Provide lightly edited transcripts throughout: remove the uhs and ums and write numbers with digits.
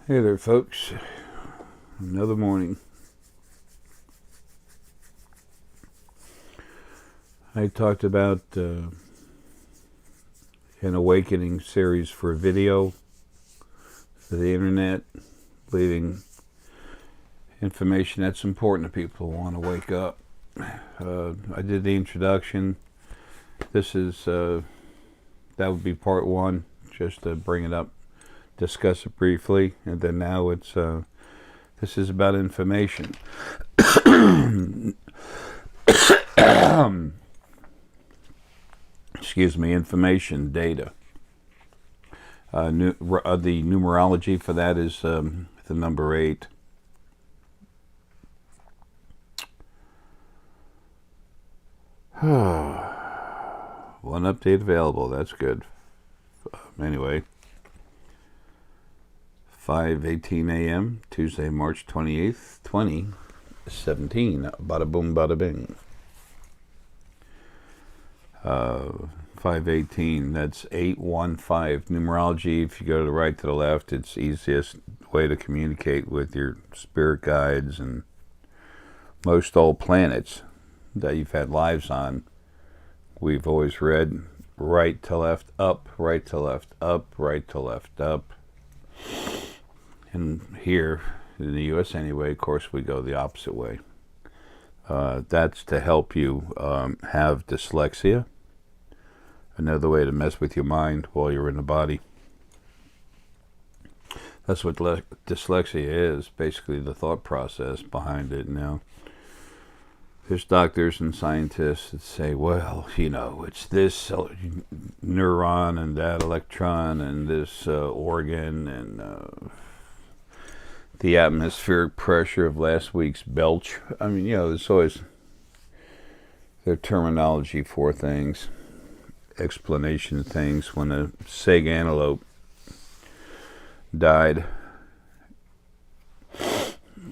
Hey there, folks. Another morning. I talked about an awakening series for video, for the internet, leaving information that's important to people who want to wake up. I did the introduction. This is, that would be part one, just to bring it up, discuss it briefly, and then now it's, this is about information. Excuse me, information, data. The numerology for that is the number 8. One update available, that's good. Anyway, 5:18 a.m., Tuesday, March 28th, 2017. Bada boom, bada bing. 5:18, that's 815. Numerology, if you go to the right to the left, it's the easiest way to communicate with your spirit guides and most all planets that you've had lives on. We've always read right to left, up, right to left, up, right to left, up. And here, in the U.S. anyway, of course, we go the opposite way. That's to help you have dyslexia. Another way to mess with your mind while you're in the body. That's what dyslexia is, basically the thought process behind it. Now, there's doctors and scientists that say, well, you know, it's this neuron and that electron and this organ and the atmospheric pressure of last week's belch. I mean, you know, there's always their terminology for things, explanation of things. When a sag antelope died,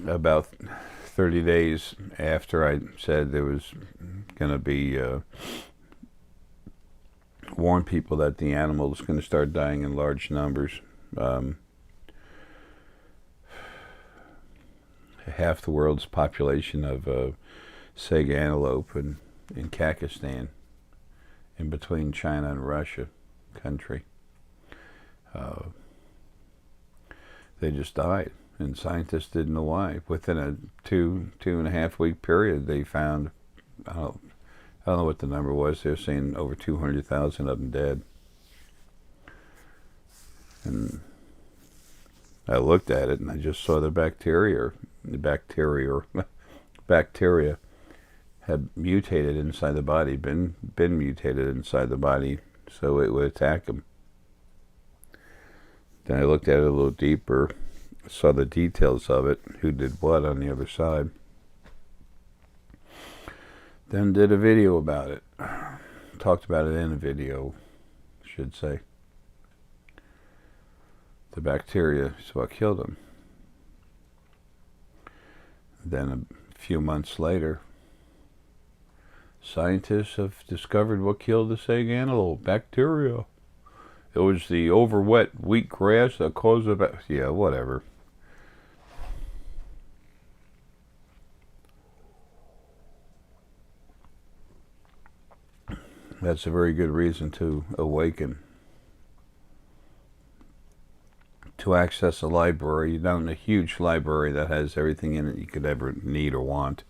about 30 days after I said there was going to be warn people that the animal was going to start dying in large numbers. Half the world's population of sag antelope in Kakistan, in between China and Russia country. They just died, and scientists didn't know why. Within a two and a half week period, they found, I don't know what the number was, they were saying over 200,000 of them dead. And I looked at it and I just saw the bacteria had mutated inside the body, been mutated inside the body, so it would attack them. Then I looked at it a little deeper, saw the details of it, who did what on the other side. Then did a video about it. Talked about it in a video, I should say. The bacteria is what killed them. Then a few months later, scientists have discovered what killed the sag antelope, bacteria. It was the overwet wheat grass that caused the yeah, whatever. That's a very good reason to awaken. To access a library, a huge library that has everything in it you could ever need or want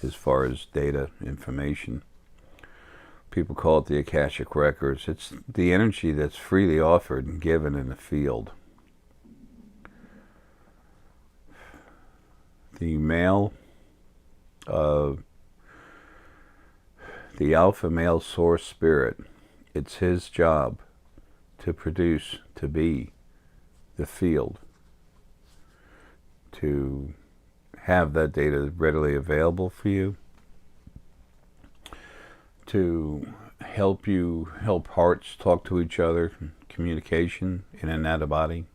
as far as data, information. People call it the Akashic Records. It's the energy that's freely offered and given in the field. The male, the alpha male source spirit, it's his job to produce, to be the field, to have that data readily available for you, to help hearts talk to each other, communication in and out of body.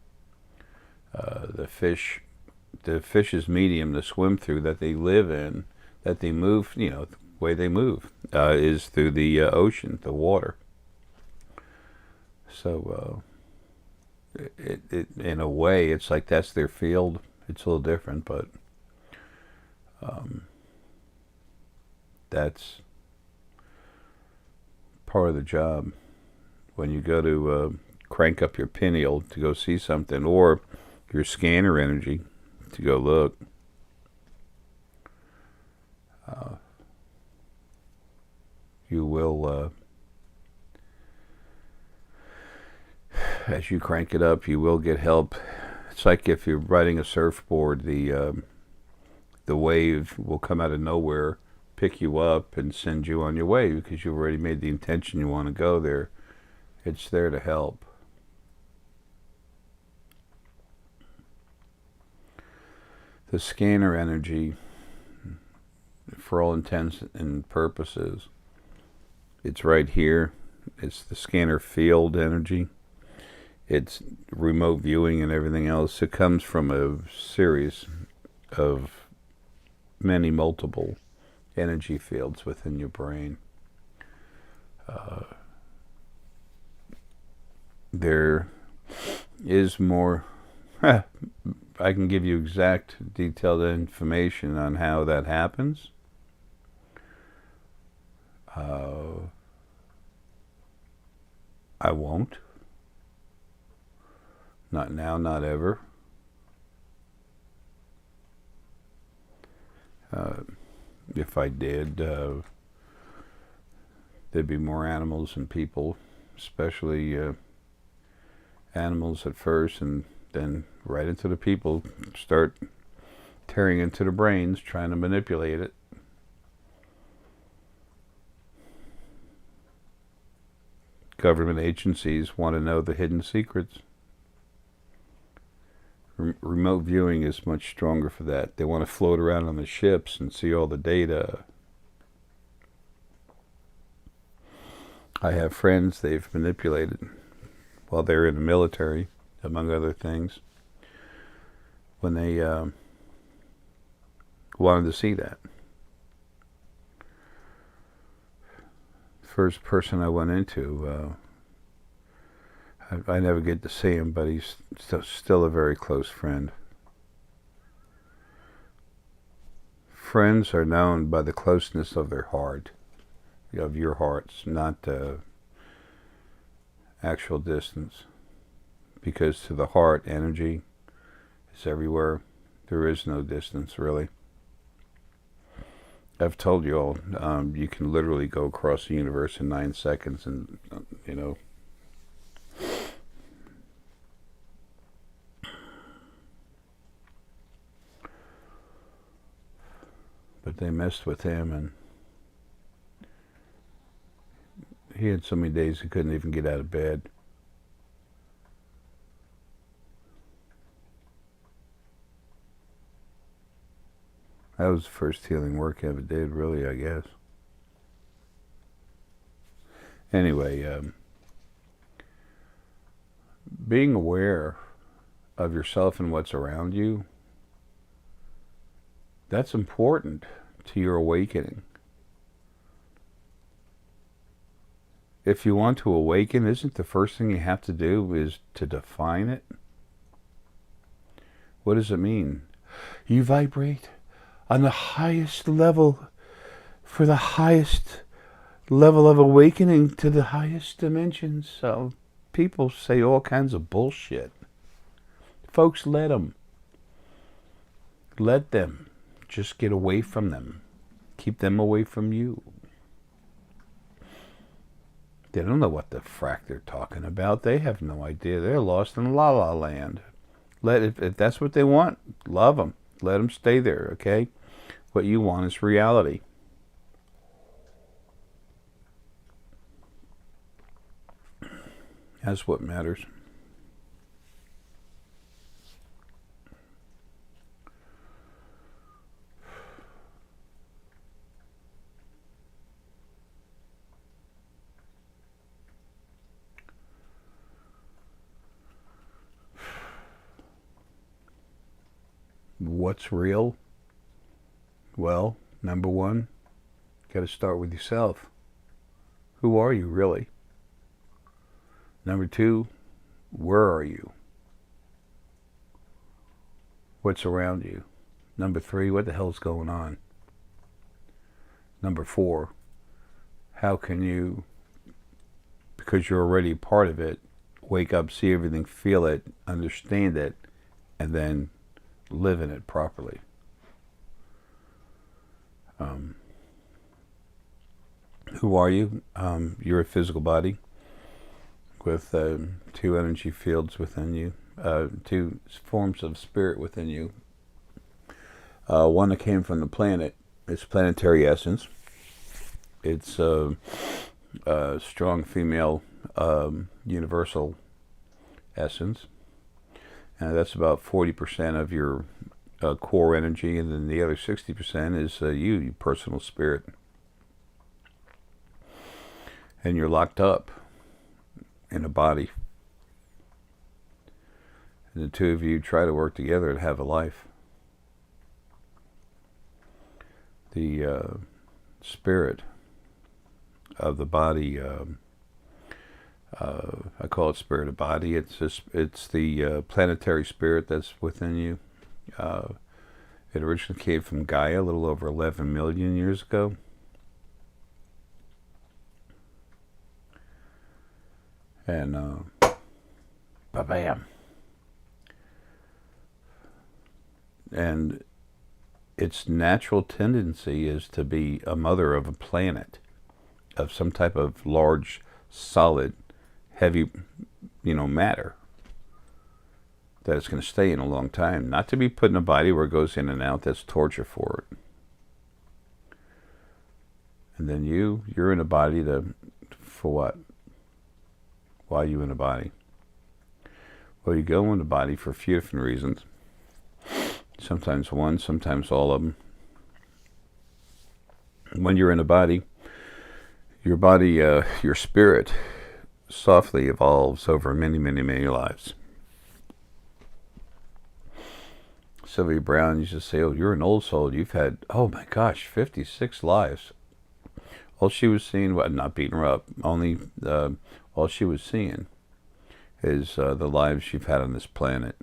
The fish's medium to swim through, that they live in, that they move, you know, the way they move is through the ocean, the water. So in a way, it's like that's their field. It's a little different, but that's part of the job. When you go to crank up your pineal to go see something, or your scanner energy to go look, you will, as you crank it up, you will get help. It's like if you're riding a surfboard, the wave will come out of nowhere, pick you up, and send you on your way because you've already made the intention you want to go there. It's there to help. The scanner energy, for all intents and purposes, it's right here. It's the scanner field energy. It's remote viewing and everything else. It comes from a series of many multiple energy fields within your brain. There is more. I can give you exact detailed information on how that happens. I won't. Not now, not ever. If I did, there'd be more animals than people, especially animals at first, and then right into the people, start tearing into the brains, trying to manipulate it. Government agencies want to know the hidden secrets. Remote viewing is much stronger for that. They want to float around on the ships and see all the data. I have friends they've manipulated while they're in the military, among other things, when they wanted to see that. First person I went into, I never get to see him, but he's still a very close friend. Friends are known by the closeness of their heart, of your hearts, not actual distance. Because to the heart, energy is everywhere. There is no distance, really. I've told you all, you can literally go across the universe in 9 seconds, and but they messed with him, and he had so many days he couldn't even get out of bed. That was the first healing work I ever did, really, I guess. Anyway, being aware of yourself and what's around you, that's important to your awakening. If you want to awaken, isn't the first thing you have to do is to define it? What does it mean? You vibrate on the highest level, for the highest level of awakening to the highest dimensions. So people say all kinds of bullshit. Folks, let them. Let them. Just get away from them. Keep them away from you. They don't know what the frack they're talking about. They have no idea. They're lost in la la land. If that's what they want, love them. Let them stay there, okay? What you want is reality. That's what matters. What's real? Well, number one, got to start with yourself. Who are you really? Number two, where are you? what's around you. Number 3, what the hell's going on? Number 4, how can you, because you're already part of it, wake up, see everything, feel it, understand it, and then live in it properly. Who are you? You're a physical body with 2 energy fields within you, 2 forms of spirit within you. One that came from the planet, it's planetary essence. It's a strong female universal essence. And that's about 40% of your core energy, and then the other 60% is you personal spirit. And you're locked up in a body. And the 2 of you try to work together to have a life. The spirit of the body, I call it spirit of body. It's the planetary spirit that's within you. It originally came from Gaia a little over 11 million years ago. And ba-bam. And its natural tendency is to be a mother of a planet, of some type of large, solid, heavy, matter that it's going to stay in a long time. Not to be put in a body where it goes in and out. That's torture for it. And then you're in a body for what? Why are you in a body? Well, you go in a body for a few different reasons. Sometimes one, sometimes all of them. When you're in a body, your spirit softly evolves over many, many, many lives. Sylvia Brown used to say, "Oh, you're an old soul. You've had, oh my gosh, 56 lives." All she was seeing, not beating her up, only all she was seeing is the lives you've had on this planet.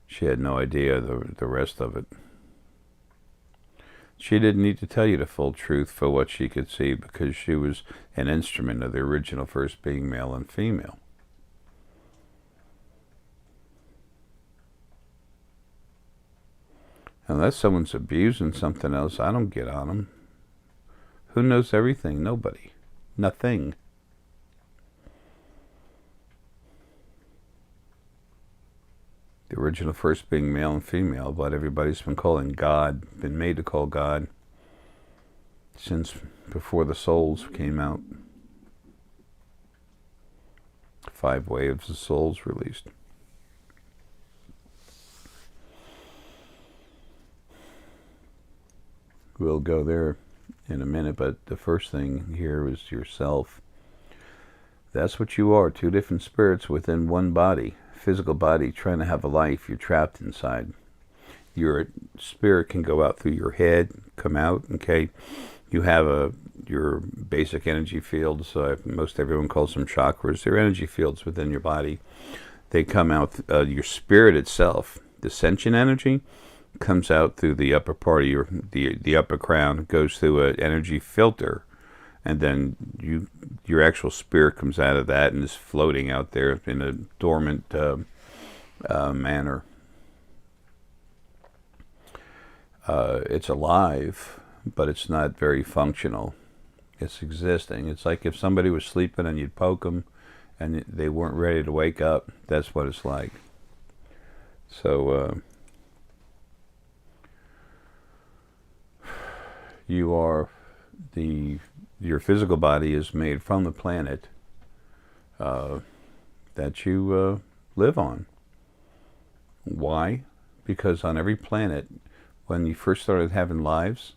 She had no idea the rest of it. She didn't need to tell you the full truth for what she could see, because she was an instrument of the original first being, male and female. Unless someone's abusing something else, I don't get on them. Who knows everything? Nobody. Nothing. The original first being male and female, what everybody's been calling God, been made to call God, since before the souls came out. 5 waves of souls released. We'll go there in a minute, but the first thing here is yourself. That's what you are, 2 different spirits within one body. Physical body trying to have a life. You're trapped inside. Your spirit can go out through your head, come out. Okay, you have your basic energy fields. Most everyone calls them chakras. They're energy fields within your body. They come out. Your spirit itself, the sentient energy, comes out through the upper part of the upper crown. It goes through an energy filter. And then your actual spirit comes out of that and is floating out there in a dormant manner. It's alive, but it's not very functional. It's existing. It's like if somebody was sleeping and you'd poke them and they weren't ready to wake up. That's what it's like. So you are your physical body is made from the planet that you live on. Why? Because on every planet, when you first started having lives,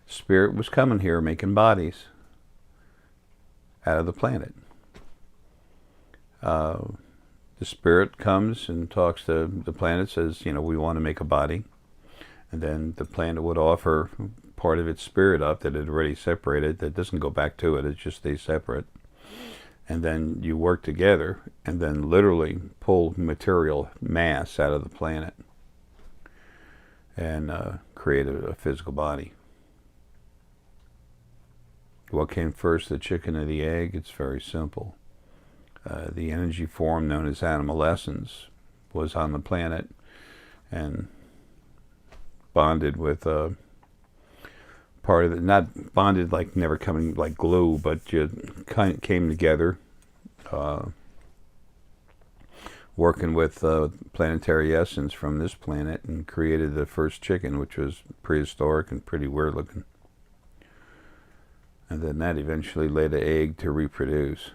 spirit was coming here making bodies out of the planet. The spirit comes and talks to the planet, says, we want to make a body. And then the planet would offer part of its spirit up that had already separated, that doesn't go back to it, it just stays separate. And then you work together and then literally pull material mass out of the planet. and create a physical body. What came first, the chicken or the egg? It's very simple. The energy form known as animal essence was on the planet and bonded with part of it, not bonded like never coming like glue, but you kind of came together, working with planetary essence from this planet, and created the first chicken, which was prehistoric and pretty weird looking. And then that eventually laid an egg to reproduce.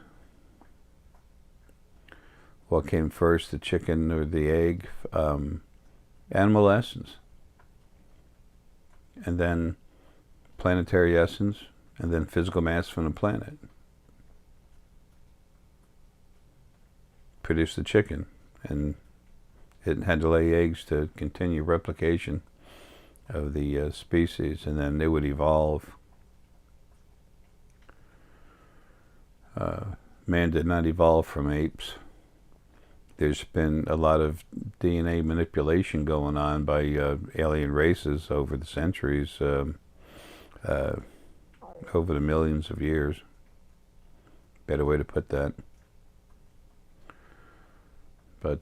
What came first, the chicken or the egg? Animal essence. And then planetary essence, and then physical mass from the planet. Produced the chicken, and it had to lay eggs to continue replication of the species, and then it would evolve. Man did not evolve from apes. There's been a lot of DNA manipulation going on by alien races over the centuries, over the millions of years. Better way to put that. But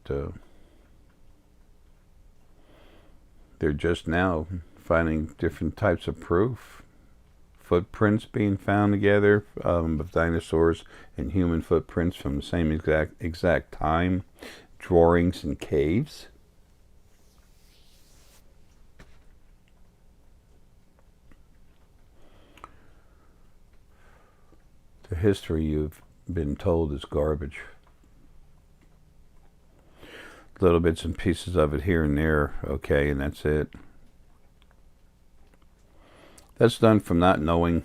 they're just now finding different types of proof. Footprints being found together of dinosaurs and human footprints from the same exact time. Drawings in caves. The history you've been told is garbage. Little bits and pieces of it here and there, okay, and that's it. That's done from not knowing,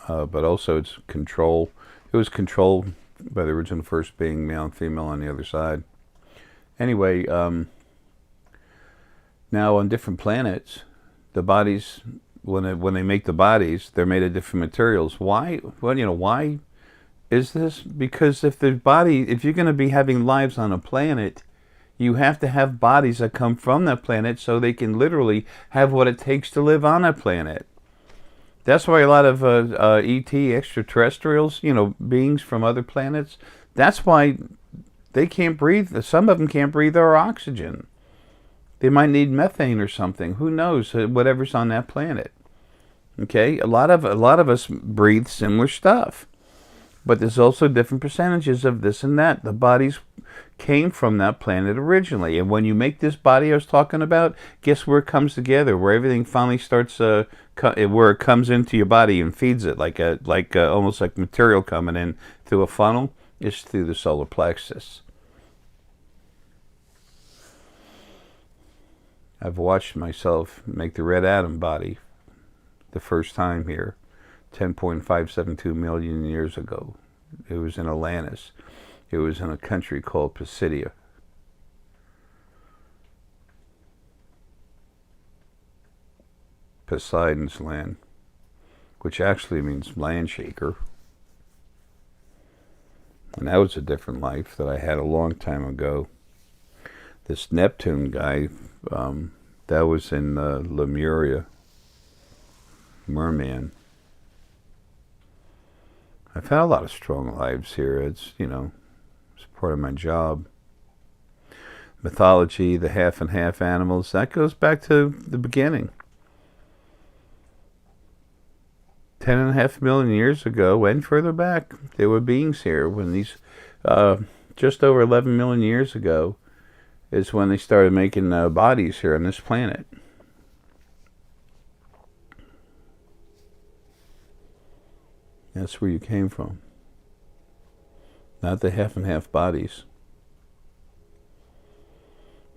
but also it's control. It was controlled by the original first being, male and female on the other side. Anyway, now on different planets, the bodies, when they make the bodies, they're made of different materials. Why? Well, why is this? Because if you're going to be having lives on a planet, you have to have bodies that come from that planet so they can literally have what it takes to live on that planet. That's why a lot of ET extraterrestrials, beings from other planets, that's why they can't breathe. Some of them can't breathe our oxygen. They might need methane or something. Who knows? Whatever's on that planet. Okay, a lot of us breathe similar stuff, but there's also different percentages of this and that. The bodies came from that planet originally, and when you make this body I was talking about, guess where it comes together? Where everything finally starts, where it comes into your body and feeds it, like almost like material coming in through a funnel. Is through the solar plexus. I've watched myself make the red atom body the first time here, 10.572 million years ago. It was in Atlantis. It was in a country called Pisidia. Poseidon's land, which actually means land shaker. And that was a different life that I had a long time ago. This Neptune guy, that was in Lemuria, Merman. I've had a lot of strong lives here. It's, it's part of my job. Mythology, the half and half animals, that goes back to the beginning. 10.5 million years ago, and further back, there were beings here. When these, just over 11 million years ago, is when they started making bodies here on this planet. That's where you came from. Not the half and half bodies.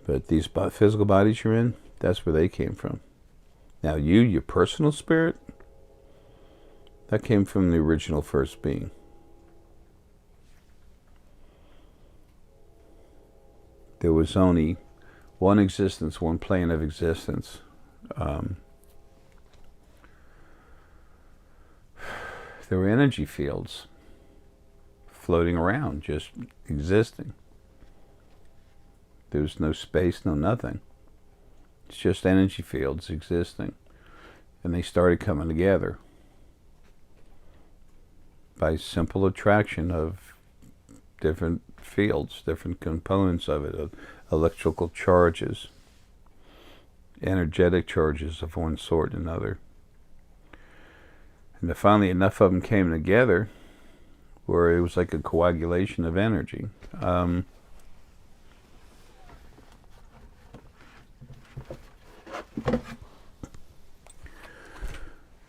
But these physical bodies you're in, that's where they came from. Now your personal spirit, that came from the original first being. There was only one existence, one plane of existence. There were energy fields floating around, just existing. There was no space, no nothing. It's just energy fields existing. And they started coming together by simple attraction of different fields, different components of it, of electrical charges, energetic charges of one sort and another. And finally enough of them came together where it was like a coagulation of energy.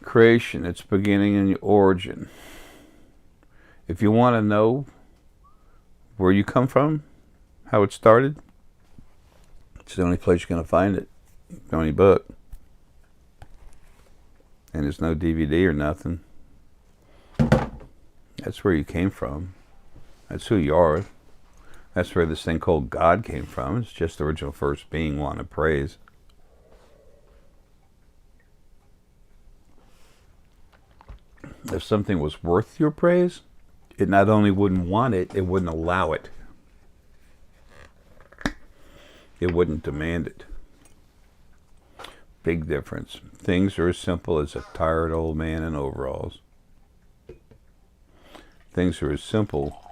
Creation, its beginning and origin. If you want to know where you come from, how it started, it's the only place you're going to find it. The only book. And there's no DVD or nothing. That's where you came from. That's who you are. That's where this thing called God came from. It's just the original first being wanting praise. If something was worth your praise, it not only wouldn't want it, it wouldn't allow it. It wouldn't demand it. Big difference. Things are as simple as a tired old man in overalls. Things are as simple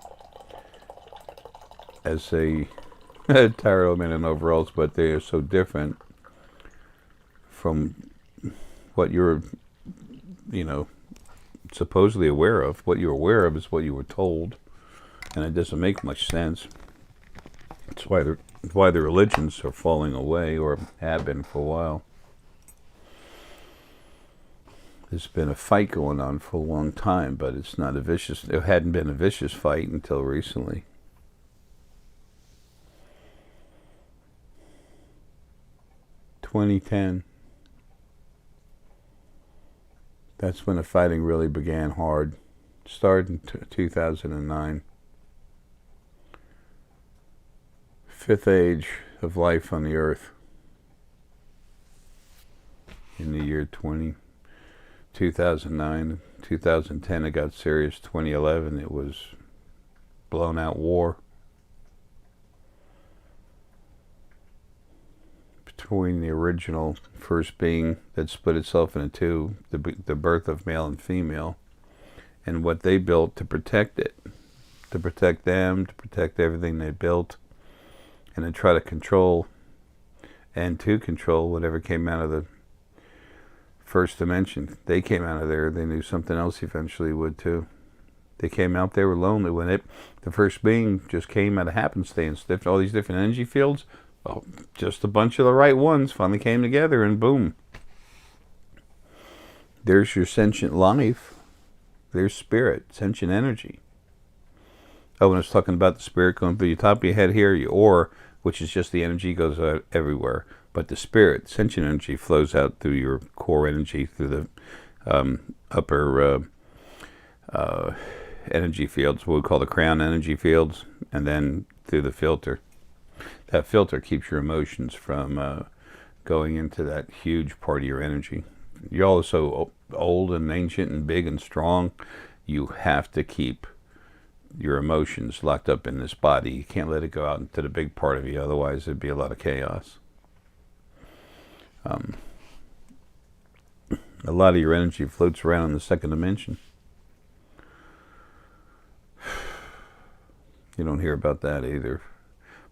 as a tired old man in overalls, but they are so different from what you're, supposedly aware of. What you're aware of is what you were told, and it doesn't make much sense. It's why the religions are falling away, or have been for a while. There's been a fight going on for a long time, but it hadn't been a vicious fight until recently. (2010). That's when the fighting really began hard. Started in 2009. Fifth age of life on the earth. In the year 2009, 2010 it got serious. 2011 it was blown out war between the original first being that split itself into two, the birth of male and female, and what they built to protect it, to protect them, to protect everything they built, and then try to control whatever came out of the first dimension. They came out of there, they knew something else eventually would too. They came out, they were lonely when the first being just came out of happenstance. All these different energy fields, well, just a bunch of the right ones finally came together, and boom. There's your sentient life. There's spirit, sentient energy. Oh, when I was talking about the spirit going through your top of your head here, your aura, which is just the energy, goes out everywhere. But the spirit, sentient energy, flows out through your core energy, through the upper energy fields, what we call the crown energy fields, and then through the filter. That filter keeps your emotions from going into that huge part of your energy. You're all so old and ancient and big and strong, you have to keep your emotions locked up in this body. You can't let it go out into the big part of you, otherwise there'd be a lot of chaos. A lot of your energy floats around in the second dimension. You don't hear about that either.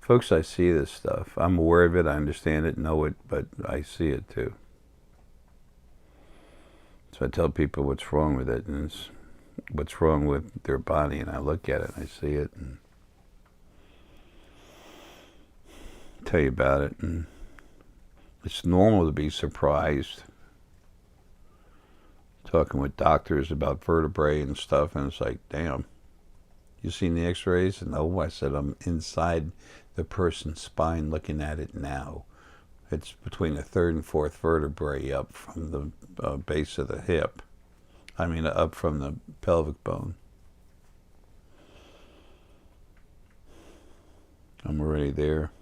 Folks, I see this stuff. I'm aware of it, I understand it, know it, but I see it too. So I tell people what's wrong with it, and it's what's wrong with their body, and I look at it, and I see it, and tell you about it. And it's normal to be surprised. Talking with doctors about vertebrae and stuff, and it's like, damn, you seen the x-rays? And no, I said, I'm inside the person's spine looking at it now. It's between the third and fourth vertebrae up from the base of the hip. I mean, up from the pelvic bone. I'm already there.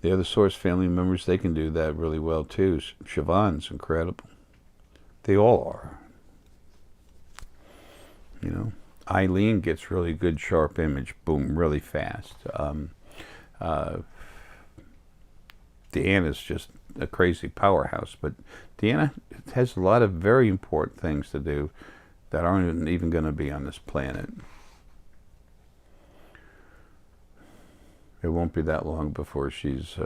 The other Source family members, they can do that really well too. Siobhan's incredible. They all are. Eileen gets really good sharp image, boom, really fast. Deanna's just a crazy powerhouse. But Deanna has a lot of very important things to do that aren't even going to be on this planet. It won't be that long before she's.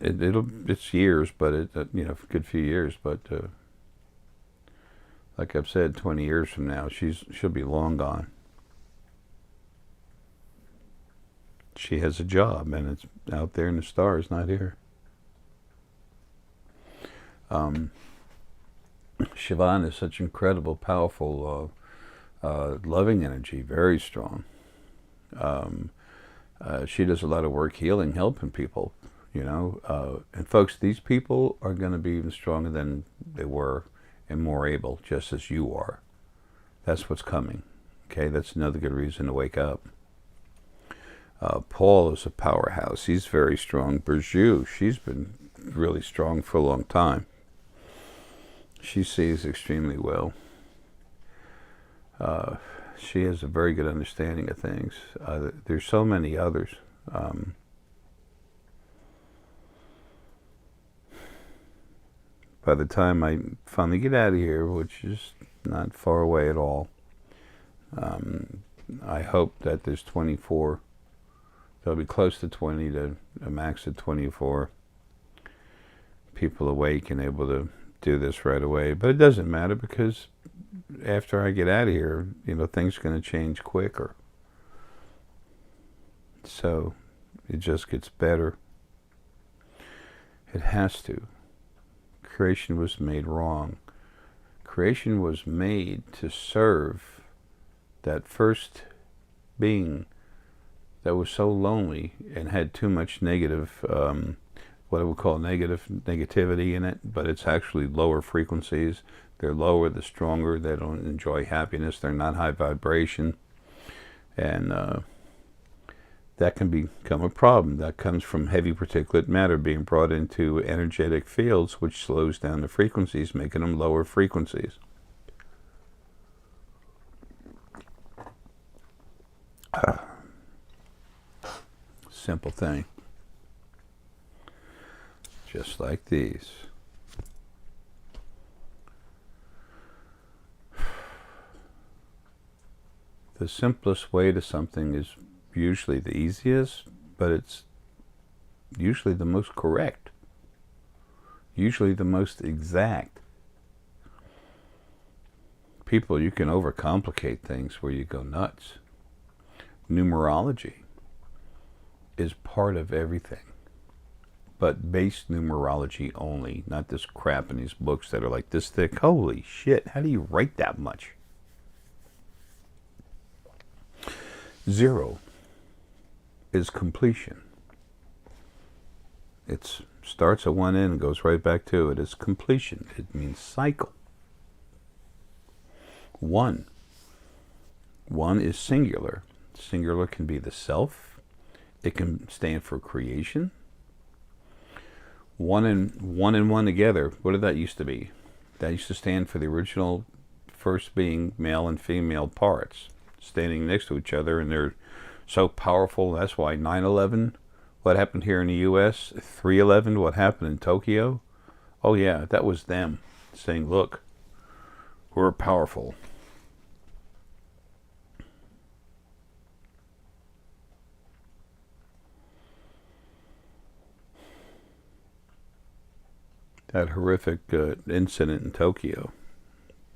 It's years, but a good few years. But like I've said, 20 years from now, she'll be long gone. She has a job, and it's out there in the stars, not here. Siobhan is such incredible, powerful, loving energy, very strong. She does a lot of work healing, helping people, and folks, these people are going to be even stronger than they were and more able, just as you are. That's what's coming. Okay, that's another good reason to wake up. Paul is a powerhouse. He's very strong. Burju, she's been really strong for a long time. She sees extremely well. She has a very good understanding of things. There's so many others. By the time I finally get out of here, which is not far away at all, I hope that there's 24. There'll be close to 20 to a max of 24 people awake and able to do this right away. But it doesn't matter, because after I get out of here, things are going to change quicker. So it just gets better. It has to. Creation was made wrong. Creation was made to serve that first being that was so lonely and had too much negative, what I would call negativity in it, but it's actually lower frequencies. They're lower, the stronger. They don't enjoy happiness. They're not high vibration. And that can become a problem. That comes from heavy particulate matter being brought into energetic fields, which slows down the frequencies, making them lower frequencies. Simple thing. Just like these. The simplest way to something is usually the easiest, but it's usually the most correct. Usually the most exact. People, you can overcomplicate things where you go nuts. Numerology is part of everything, but base numerology only, not this crap in these books that are like this thick. Holy shit, how do you write that much? 0 is completion. It starts at one end and goes right back to it. It's completion. It means cycle. 1 is singular. Singular can be the self. It can stand for creation. One and one together. What did that used to be? That used to stand for the original first being, male and female parts, standing next to each other, and they're so powerful. That's why 9/11, what happened here in the U.S., 3/11, what happened in Tokyo. Oh yeah, that was them saying, look, we're powerful. That horrific incident in Tokyo,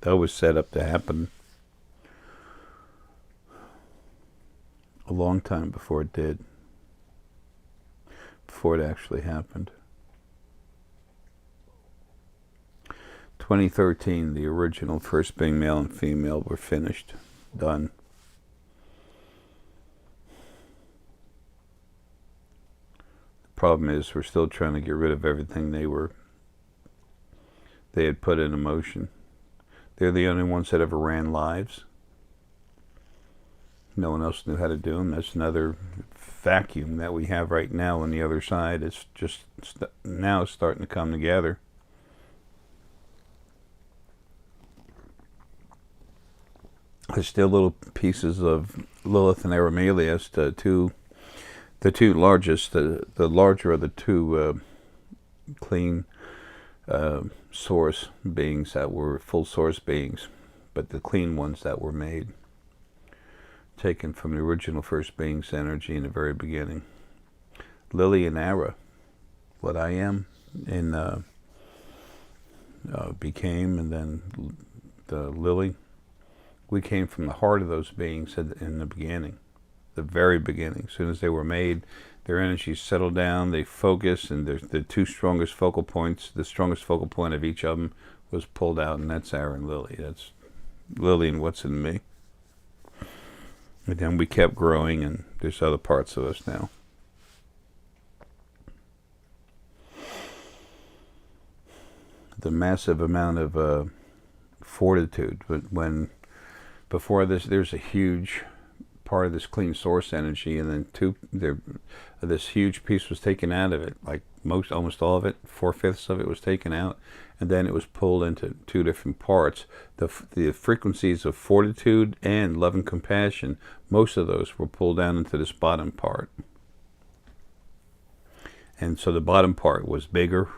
that was set up to happen a long time before it did, before it actually happened. 2013, the original first being male and female were finished, done. The problem is we're still trying to get rid of everything they had put into motion. They're the only ones that ever ran lives. No one else knew how to do them. That's another vacuum that we have right now on the other side. It's just now starting to come together. There's still little pieces of Lilith and Aramelius, the two largest, the larger of the two clean source beings that were full source beings, but the clean ones that were made, taken from the original first being's energy in the very beginning. Lily and Arae, what I am in became, and then the Lily, we came from the heart of those beings in the beginning, the very beginning. As soon as they were made, their energies settled down, they focused, and the two strongest focal points, the strongest focal point of each of them was pulled out, and that's Arae and Lily. That's Lily and what's in me. And then we kept growing, and there's other parts of us now. The massive amount of fortitude, but before this, there's a huge part of this clean source energy, and then this huge piece was taken out of it, like almost all of it, 4/5 of it was taken out, and then it was pulled into two different parts. The frequencies of fortitude and love and compassion, most of those were pulled down into this bottom part, and so the bottom part was bigger,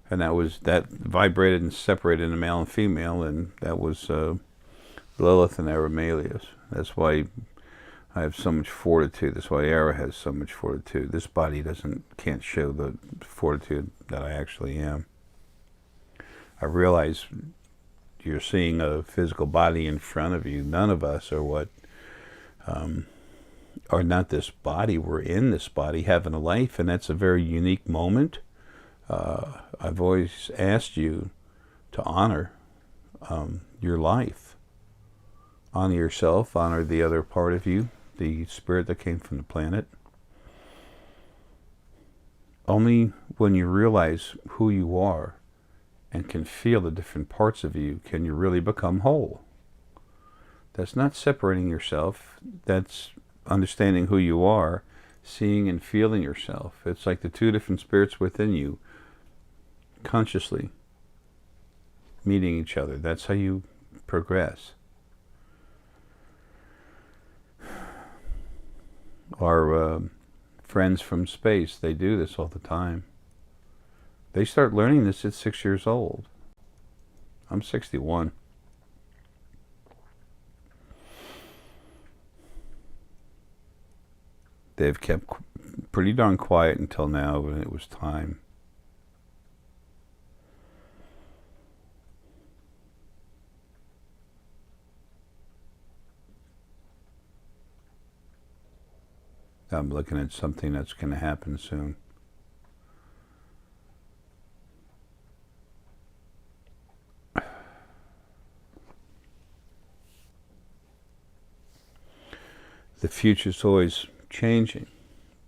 and that vibrated and separated into male and female, and that was Lilith and Aramelius. That's why I have so much fortitude. That's why Arae has so much fortitude. This body can't show the fortitude that I actually am. I realize you're seeing a physical body in front of you. None of us are not this body. We're in this body having a life, and that's a very unique moment. I've always asked you to honor your life. Honor yourself, honor the other part of you, the spirit that came from the planet. Only when you realize who you are and can feel the different parts of you can you really become whole. That's not separating yourself. That's understanding who you are, seeing and feeling yourself. It's like the two different spirits within you consciously meeting each other. That's how you progress. Our friends from space, they do this all the time. They start learning this at 6 years old. I'm 61. They've kept pretty darn quiet until now, when it was time. I'm looking at something that's going to happen soon. The future's always changing,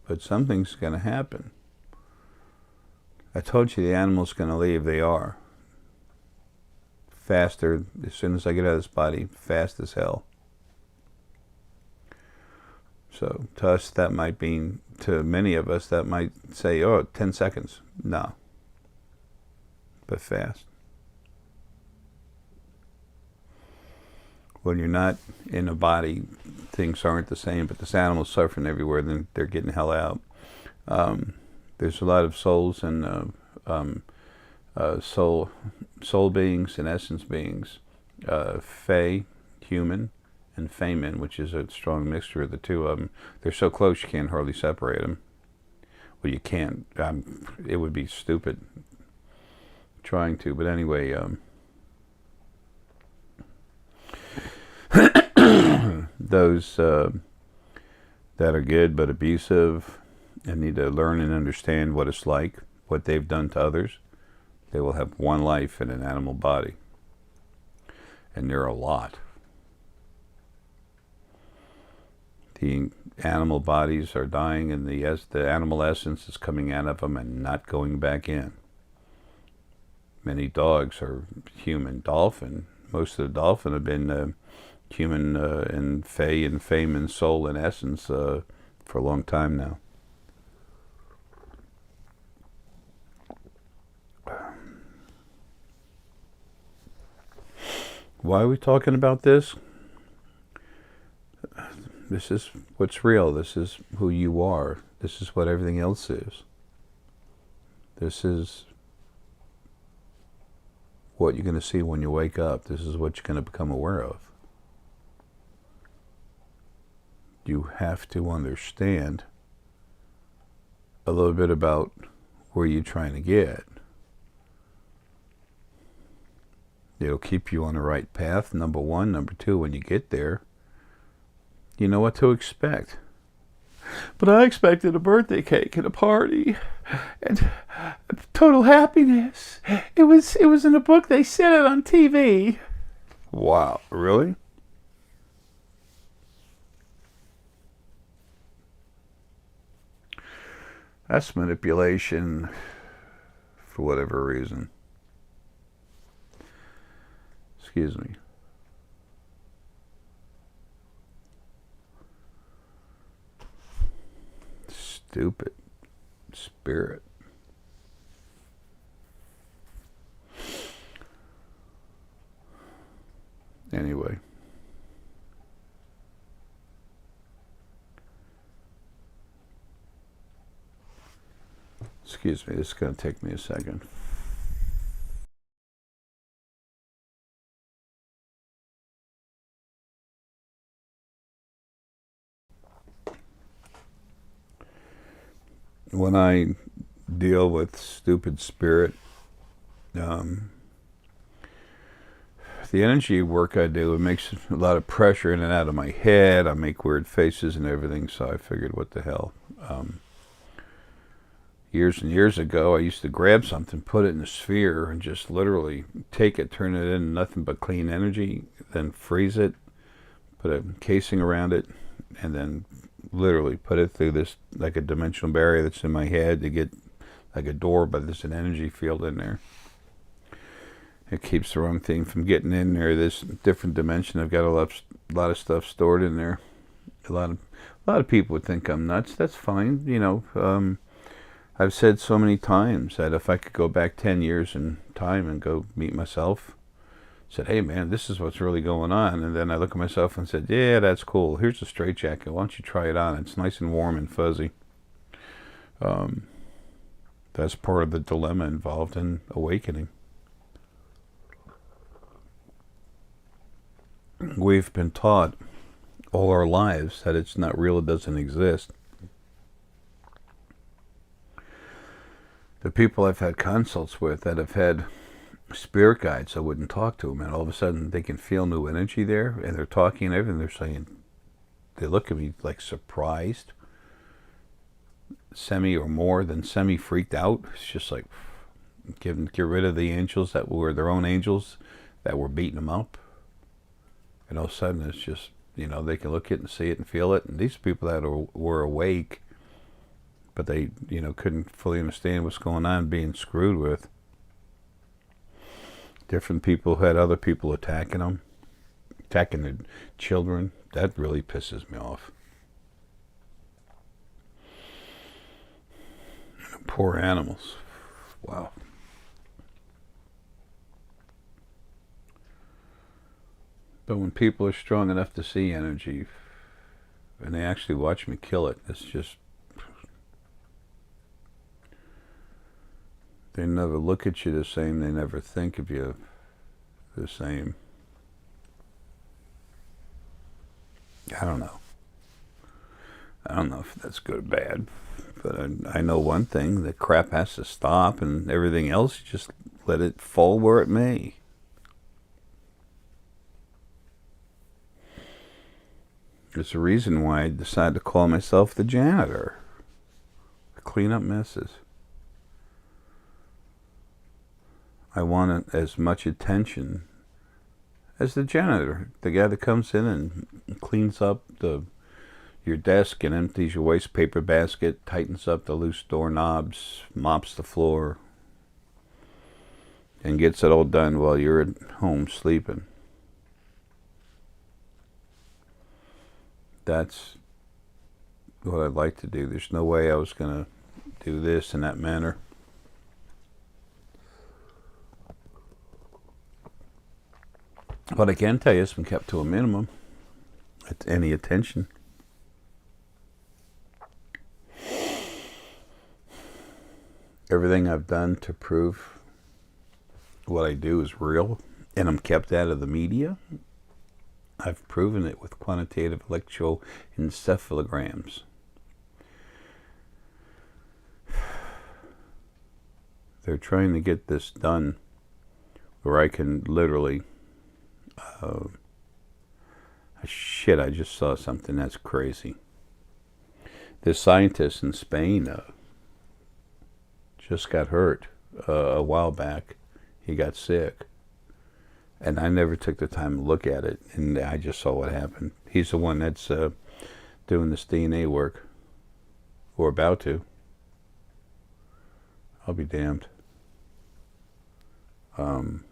but something's going to happen. I told you the animal's going to leave. They are. Faster, as soon as I get out of this body, fast as hell. So to us, that might mean, to many of us, that might say, oh, 10 seconds. No. But fast. When you're not in a body, things aren't the same, but this animal's suffering everywhere, then they're getting the hell out. There's a lot of souls and soul beings and essence beings, Fae, human, and Femen, which is a strong mixture of the two of them. They're so close you can't hardly separate them. Well, you can't. It would be stupid trying to. But anyway, those that are good but abusive and need to learn and understand what it's like, what they've done to others, they will have one life in an animal body. And there are a lot. The animal bodies are dying, and the animal essence is coming out of them and not going back in. Many dogs are human. Dolphin, most of the dolphin have been human and Fae and Femen soul and essence for a long time now. Why are we talking about this? This is what's real. This is who you are. This is what everything else is. This is what you're going to see when you wake up. This is what you're going to become aware of. You have to understand a little bit about where you're trying to get. It'll keep you on the right path, number one. Number two, when you get there, you know what to expect. But I expected a birthday cake and a party and total happiness. It was in a book. They said it on TV. Wow, really? That's manipulation for whatever reason. Excuse me. Stupid spirit. Anyway. Excuse me, this is going to take me a second. When I deal with stupid spirit, the energy work I do, it makes a lot of pressure in and out of my head. I make weird faces and everything, so I figured, what the hell. Years and years ago, I used to grab something, put it in a sphere, and just literally take it, turn it into nothing but clean energy, then freeze it, put a casing around it, and then literally put it through this, like a dimensional barrier that's in my head to get like a door, but there's an energy field in there. It keeps the wrong thing from getting in there. This different dimension, I've got a lot of stuff stored in there. A lot of people would think I'm nuts. That's fine, you know. I've said so many times that if I could go back 10 years in time and go meet myself, said, hey man, this is what's really going on. And then I look at myself and said, yeah, that's cool. Here's a straitjacket. Why don't you try it on? It's nice and warm and fuzzy. That's part of the dilemma involved in awakening. We've been taught all our lives that it's not real, it doesn't exist. The people I've had consults with that have had spirit guides, I wouldn't talk to them, and all of a sudden they can feel new energy there, and they're talking and everything. They're saying, they look at me like surprised, semi or more than semi freaked out. It's just like, get rid of the angels that were their own angels that were beating them up. And all of a sudden it's just, you know, they can look at it and see it and feel it. And these people that were awake, but they, you know, couldn't fully understand what's going on, being screwed with. Different people had other people attacking them, attacking their children. That really pisses me off. Poor animals. Wow. But when people are strong enough to see energy, and they actually watch me kill it, it's just, they never look at you the same. They never think of you the same. I don't know. I don't know if that's good or bad. But I know one thing, that crap has to stop, and everything else, just let it fall where it may. There's a reason why I decided to call myself the janitor. I clean up messes. I want as much attention as the janitor, the guy that comes in and cleans up your desk and empties your waste paper basket, tightens up the loose doorknobs, mops the floor, and gets it all done while you're at home sleeping. That's what I'd like to do. There's no way I was going to do this in that manner. What I can tell you, it's been kept to a minimum. At any attention. Everything I've done to prove what I do is real and I'm kept out of the media, I've proven it with quantitative electroencephalograms. They're trying to get this done where I can literally... shit, I just saw something that's crazy. This scientist in Spain just got hurt a while back. He got sick. And I never took the time to look at it, and I just saw what happened. He's the one that's doing this DNA work, or about to. I'll be damned. I'll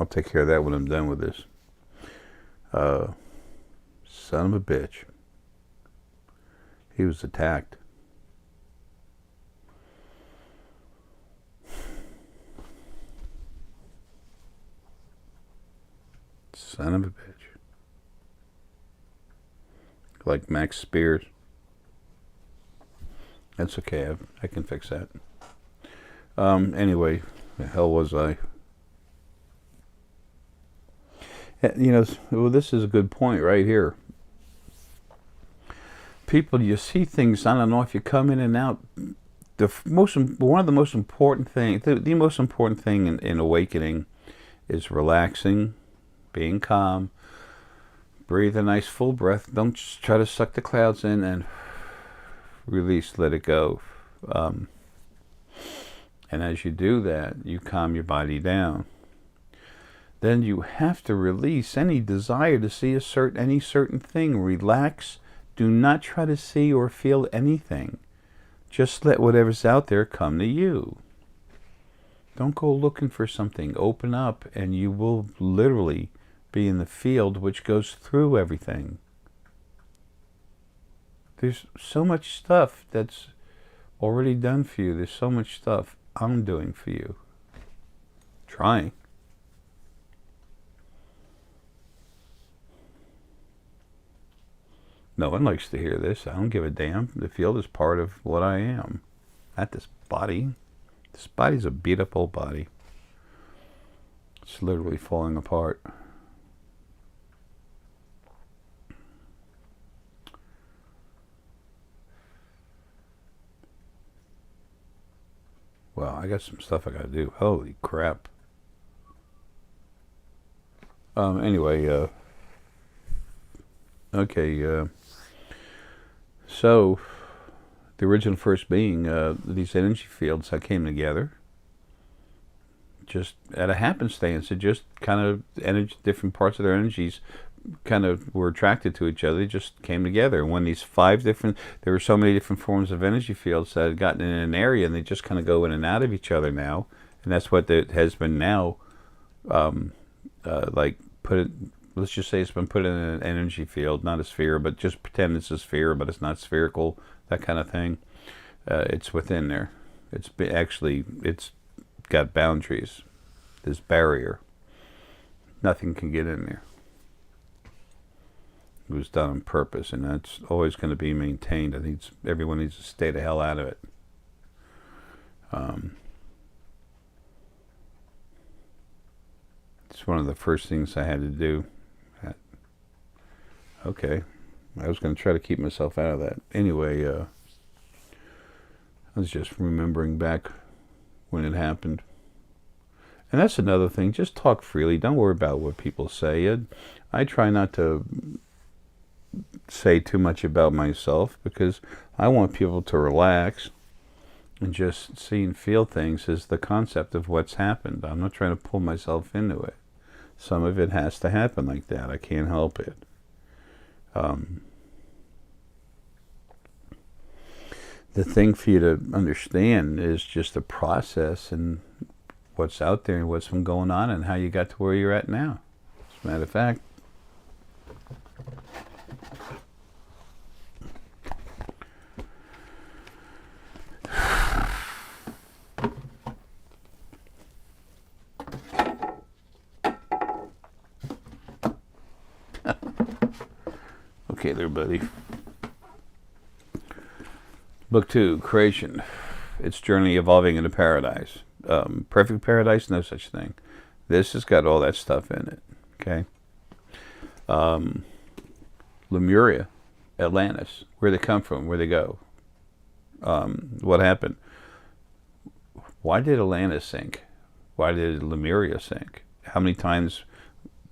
take care of that when I'm done with this. Son of a bitch. He was attacked. Son of a bitch. Like Max Spears. That's okay. I can fix that. Anyway, the hell was I? You know, well, this is a good point right here. People, you see things, I don't know if you come in and out. One of the most important things, the most important thing in awakening is relaxing, being calm, breathe a nice full breath. Don't just try to suck the clouds in and release, let it go. And as you do that, you calm your body down. Then you have to release any desire to see any certain thing. Relax. Do not try to see or feel anything. Just let whatever's out there come to you. Don't go looking for something. Open up and you will literally be in the field which goes through everything. There's so much stuff that's already done for you. There's so much stuff I'm doing for you. Trying. No one likes to hear this. I don't give a damn. The field is part of what I am. Not this body. This body's a beat up old body. It's literally falling apart. Well, I got some stuff I gotta do. Holy crap. Anyway, okay, so the original first being, these energy fields that came together just at a happenstance. It just kind of, different parts of their energies kind of were attracted to each other. They just came together. When these there were so many different forms of energy fields that had gotten in an area, and they just kind of go in and out of each other now. And that's what it has been now. Let's just say it's been put in an energy field, not a sphere, but just pretend it's a sphere, but it's not spherical, that kind of thing. It's within there. It's got boundaries. This barrier. Nothing can get in there. It was done on purpose, and that's always going to be maintained. I think everyone needs to stay the hell out of it. It's one of the first things I had to do. Okay, I was going to try to keep myself out of that. Anyway, I was just remembering back when it happened. And that's another thing. Just talk freely. Don't worry about what people say. I try not to say too much about myself because I want people to relax and just see and feel things as the concept of what's happened. I'm not trying to pull myself into it. Some of it has to happen like that. I can't help it. The thing for you to understand is just the process and what's out there and what's been going on and how you got to where you're at now. As a matter of fact, okay there, buddy. Book 2, Creation. Its Journey Evolving into Paradise. Perfect paradise, no such thing. This has got all that stuff in it. Okay. Lemuria, Atlantis, where they come from, where they go. What happened? Why did Atlantis sink? Why did Lemuria sink? How many times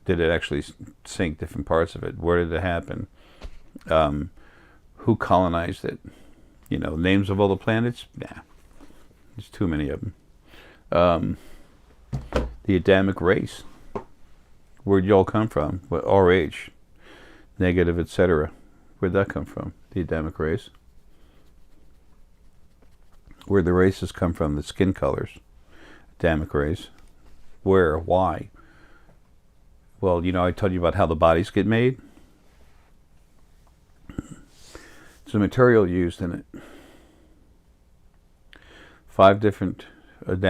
did it actually sink, different parts of it? Where did it happen? Who colonized it? You know, names of all the planets? Nah, there's too many of them. The Adamic race. Where'd y'all come from? What, RH, negative, etc. Where'd that come from? The Adamic race. Where'd the races come from? The skin colors. Adamic race. Where? Why? Well, you know, I told you about how the bodies get made. There's a material used in it. 5 different 5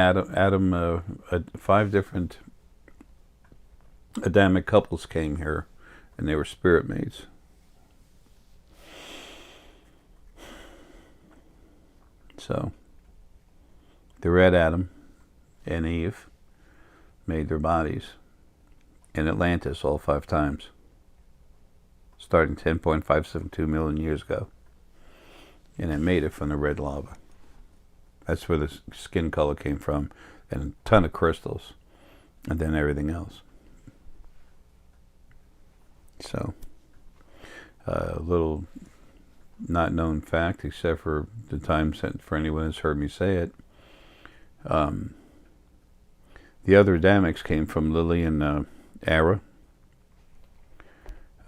different Adamic couples came here, and they were spirit mates. So, the red Adam and Eve made their bodies in Atlantis all 5 times, starting 10.572 million years ago. And it made it from the red lava. That's where the skin color came from, and a ton of crystals, and then everything else. So, a little not known fact, except for the time sent for anyone who's heard me say it. The other Adamics came from Lily and Arae.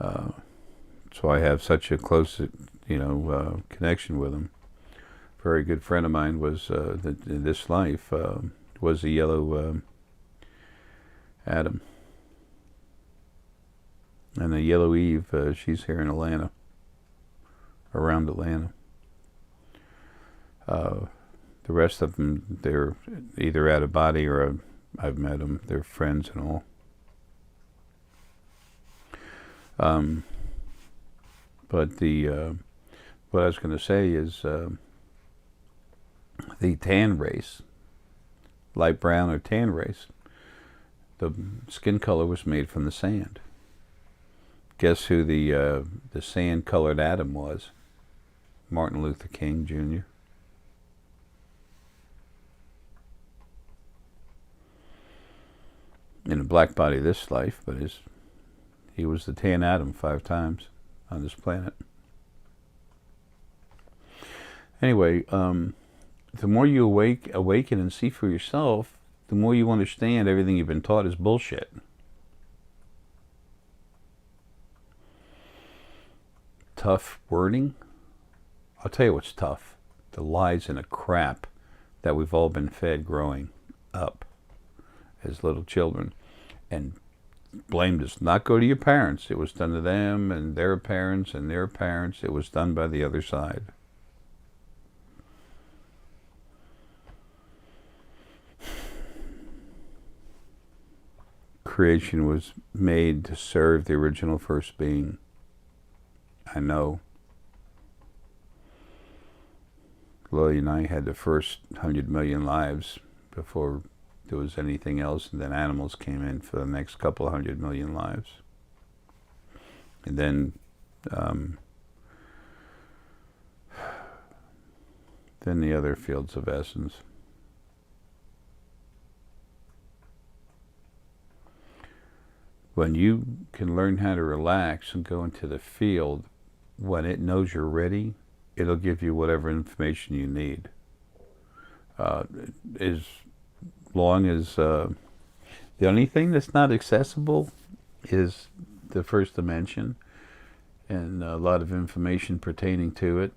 So I have such a close, connection with them. A very good friend of mine was in this life was a yellow Adam, and the yellow Eve. She's here in Atlanta, around Atlanta. The rest of them, they're either out of body or I've met them. They're friends and all. But what I was going to say is the tan race, light brown or tan race, the skin color was made from the sand. Guess who the sand-colored Adam was? Martin Luther King Jr. In a black body this life, but he was the tan Adam 5 times on this planet. Anyway, the more you awaken and see for yourself, the more you understand everything you've been taught is bullshit. Tough wording? I'll tell you what's tough. The lies and the crap that we've all been fed growing up as little children. And blame does not go to your parents. It was done to them and their parents and their parents. It was done by the other side. Creation was made to serve the original first being. I know. Lily and I had the first 100 million lives before there was anything else, and then animals came in for the next couple 100 million lives. And then the other fields of essence. When you can learn how to relax and go into the field, when it knows you're ready, it'll give you whatever information you need. As long as the only thing that's not accessible is the first dimension and a lot of information pertaining to it.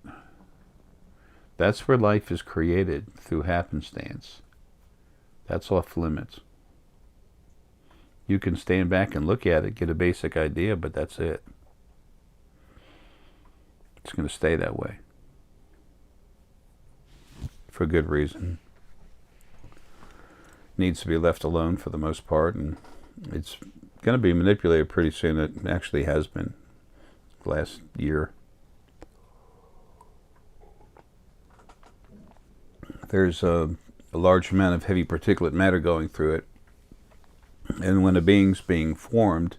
That's where life is created through happenstance. That's off limits. You can stand back and look at it, get a basic idea, but that's it. It's going to stay that way. For good reason. Needs to be left alone for the most part, and it's going to be manipulated pretty soon. It actually has been last year. There's a large amount of heavy particulate matter going through it. And when a being's being formed,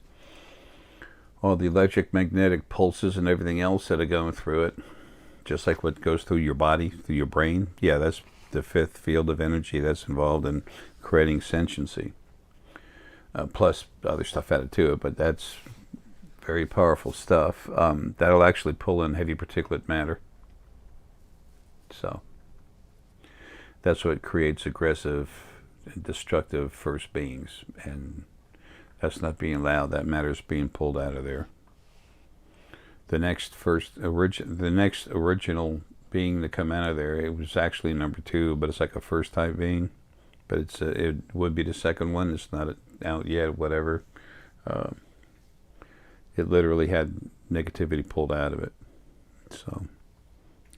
all the electric, magnetic pulses and everything else that are going through it, just like what goes through your body, through your brain, yeah, that's the fifth field of energy that's involved in creating sentiency. Plus other stuff added to it, but that's very powerful stuff. That'll actually pull in heavy particulate matter. So that's what creates aggressive and destructive first beings, and that's not being allowed. That matter's being pulled out of there. The next original being to come out of there, it was actually number 2, but it's like a first type being, but it would be the second one. It's not out yet, whatever. It literally had negativity pulled out of it. So,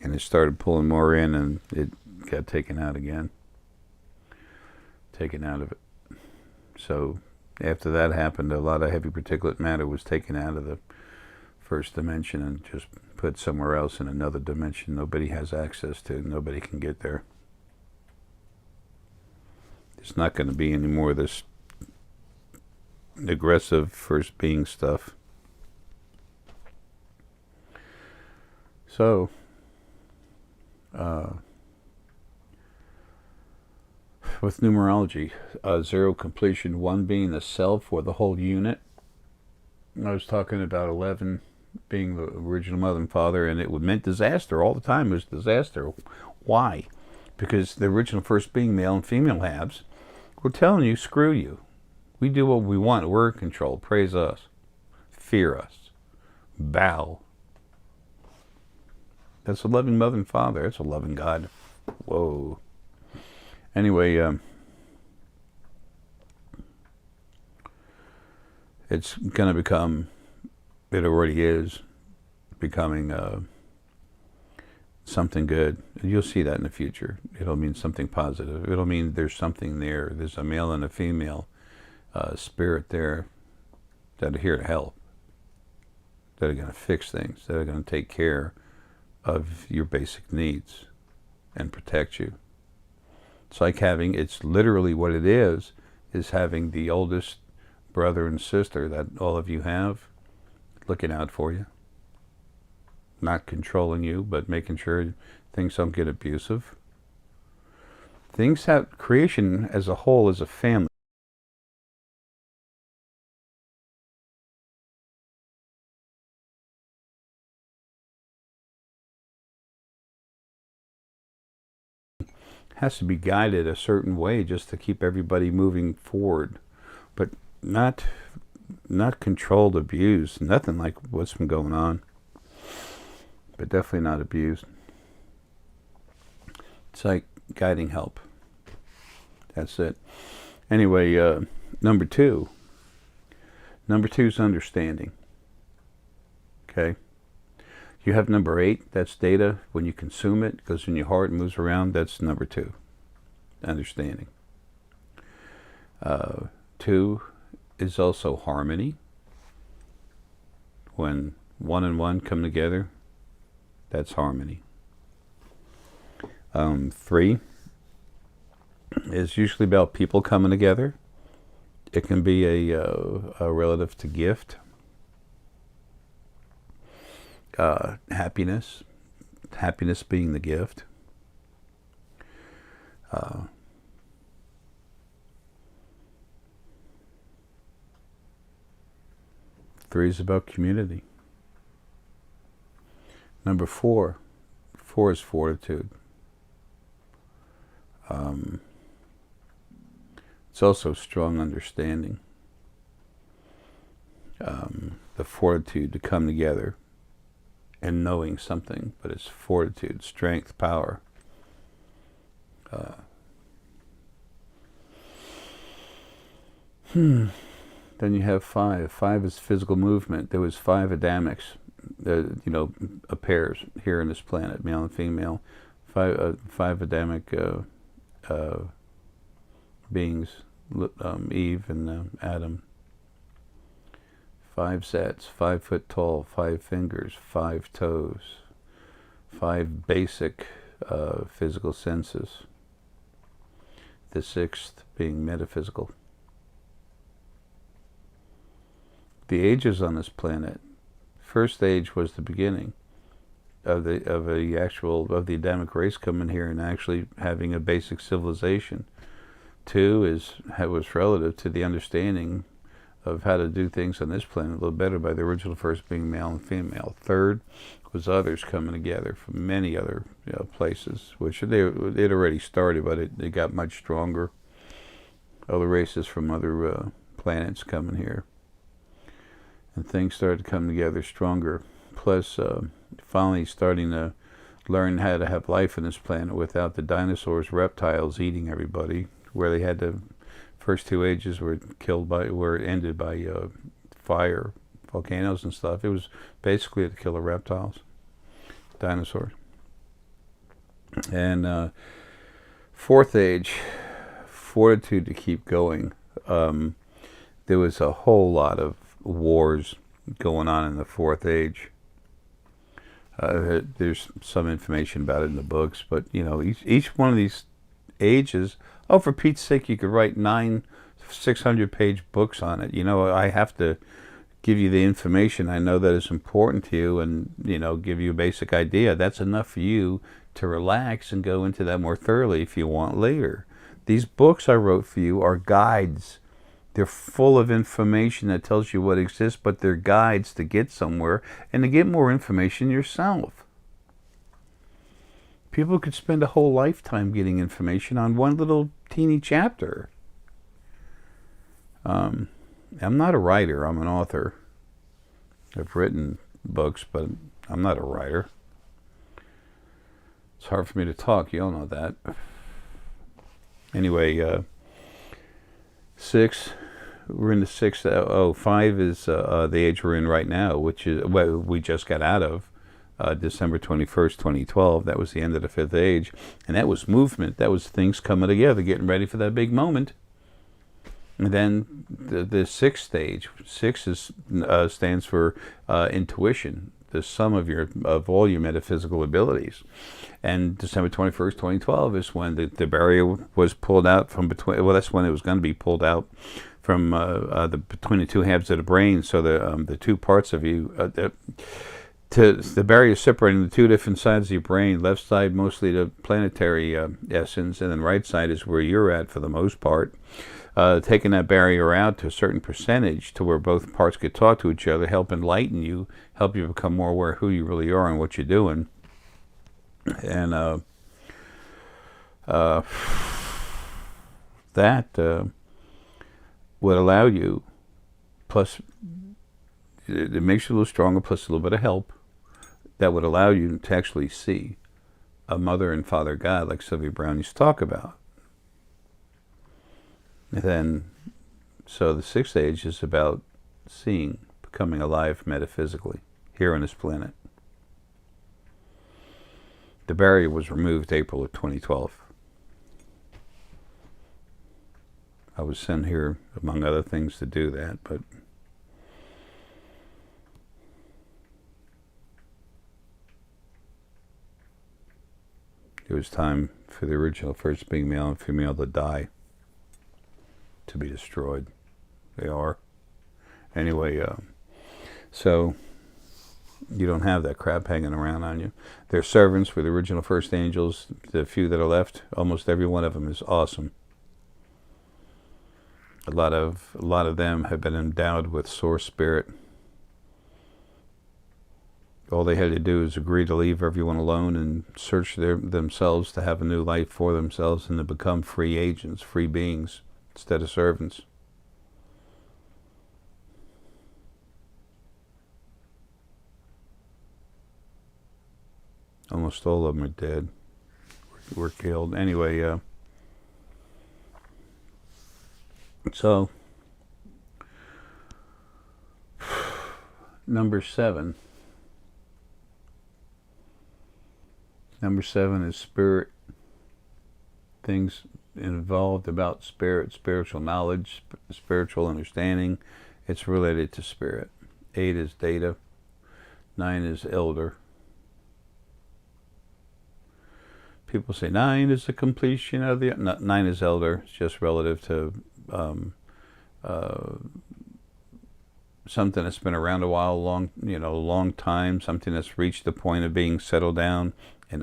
and it started pulling more in, and it got taken out again. Taken out of it. So after that happened, a lot of heavy particulate matter was taken out of the first dimension and just put somewhere else in another dimension nobody has access to. Nobody can get there. There's not going to be any more of this aggressive first being stuff. So, with numerology, 0 completion, 1 being the self or the whole unit. I was talking about 11 being the original mother and father, and it meant disaster all the time. It was disaster. Why? Because the original first being, male and female halves, were telling you, screw you. We do what we want. We're in control. Praise us. Fear us. Bow. That's a loving mother and father. That's a loving God. Whoa. Anyway, it's going to become, it already is, becoming something good. You'll see that in the future. It'll mean something positive. It'll mean there's something there. There's a male and a female spirit there that are here to help, that are going to fix things, that are going to take care of your basic needs and protect you. It's like having, it's literally what it is having the oldest brother and sister that all of you have looking out for you. Not controlling you, but making sure things don't get abusive. Things have, creation as a whole is a family. Has to be guided a certain way just to keep everybody moving forward, but not controlled, abused, nothing like what's been going on, but definitely not abused. It's like guiding help. That's it. Anyway, number two is understanding. Okay. You have number 8, that's data. When you consume it, it goes in your heart and moves around. That's number 2, understanding. 2 is also harmony. When 1 and 1 come together, that's harmony. 3 is usually about people coming together. It can be a relative to gift. Happiness being the gift. 3 is about community. Number 4 is fortitude. It's also strong understanding. The fortitude to come together and knowing something, but it's fortitude, strength, power. Then you have 5. 5 is physical movement. There was 5 Adamics, pairs here on this planet, male and female. 5 Adamic beings, Eve and Adam. 5 sets, 5 foot tall, 5 fingers, 5 toes, 5 basic physical senses. the sixth being metaphysical. The ages on this planet, first age was the beginning of the Adamic race coming here and actually having a basic civilization. Two was relative to the understanding of how to do things on this planet a little better by the original first being male and female. Third was others coming together from many other places, which it already started, but it got much stronger. Other races from other planets coming here. And things started to come together stronger. Plus, finally starting to learn how to have life on this planet without the dinosaurs, reptiles eating everybody, where they had the first two ages were ended by fire, volcanoes and stuff. It was basically to kill the reptiles, dinosaurs. And fourth age, fortitude to keep going. There was a whole lot of wars going on in the fourth age. There's some information about it in the books, but each one of these ages, for Pete's sake, you could write 600-page books on it. I have to give you the information I know that is important to you, and give you a basic idea. That's enough for you to relax and go into that more thoroughly if you want later. These books I wrote for you are guides. They're full of information that tells you what exists, but they're guides to get somewhere and to get more information yourself. People could spend a whole lifetime getting information on one little teeny chapter. I'm not a writer, I'm an author. I've written books, but I'm not a writer. It's hard for me to talk, you all know that. Anyway, 6, we're in the 6th. 5 is the age we're in right now, which is we just got out of. December 21st, 2012. That was the end of the 5th age. And that was movement. That was things coming together, getting ready for that big moment. And then the 6th stage. 6 stands for intuition, the sum of all your metaphysical abilities. And December 21st, 2012 is when the barrier was pulled out from between. Well, that's when it was going to be pulled out from between the two halves of the brain. So the two parts of you. The barrier separating the two different sides of your brain. Left side mostly the planetary essence, and then right side is where you're at for the most part. Taking that barrier out to a certain percentage to where both parts could talk to each other, help enlighten you, help you become more aware of who you really are and what you're doing. And that would allow you, plus it makes you a little stronger, plus a little bit of help, that would allow you to actually see a mother and father God like Sylvia Brown used to talk about. And then, so the 6th age is about seeing, becoming alive metaphysically here on this planet. The barrier was removed April of 2012. I was sent here, among other things, to do that, but it was time for the original first being male and female to die, to be destroyed. They are. Anyway, so you don't have that crap hanging around on you. They're servants for the original first angels. The few that are left, almost every one of them is awesome. A lot of them have been endowed with source spirit. All they had to do is agree to leave everyone alone and search themselves to have a new life for themselves and to become free agents, free beings, instead of servants. Almost all of them are dead. Were killed. Anyway, so number 7. Number 7 is spirit. Things involved about spirit, spiritual knowledge, spiritual understanding. It's related to spirit. 8 is data. 9 is elder. people say 9 is the completion of the... No, 9 is elder. It's just relative to something that's been around a while, long time, something that's reached the point of being settled down and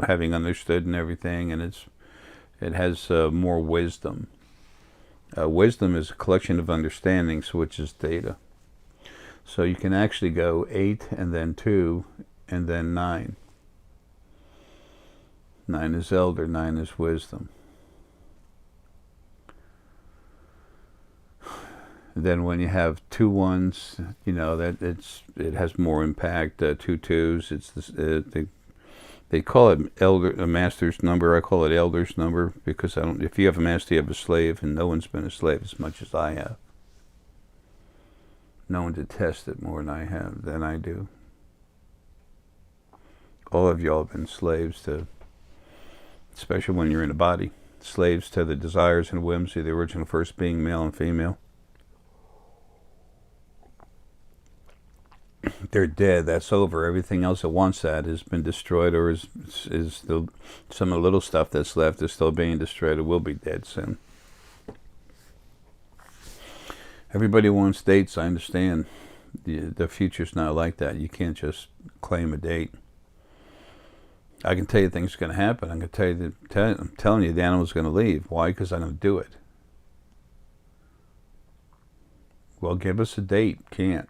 having understood and everything, and it has more wisdom. Wisdom is a collection of understandings, which is theta. So you can actually go 8 and then 2 and then 9. 9 is elder, 9 is wisdom. Then when you have 2 1s, it has more impact. 2 2s, they call it a master's number. I call it elder's number because if you have a master, you have a slave, and no one's been a slave as much as I have. No one detests it more than I do. All of y'all have been slaves to, especially when you're in a body, slaves to the desires and whims of the original first being, male and female. They're dead. That's over. Everything else that wants that has been destroyed, or is still, some of the little stuff that's left is still being destroyed. It will be dead soon. Everybody wants dates. I understand. The future's not like that. You can't just claim a date. I can tell you things are going to happen. I'm telling you the animal's going to leave. Why? Because I don't do it. Well, give us a date. Can't.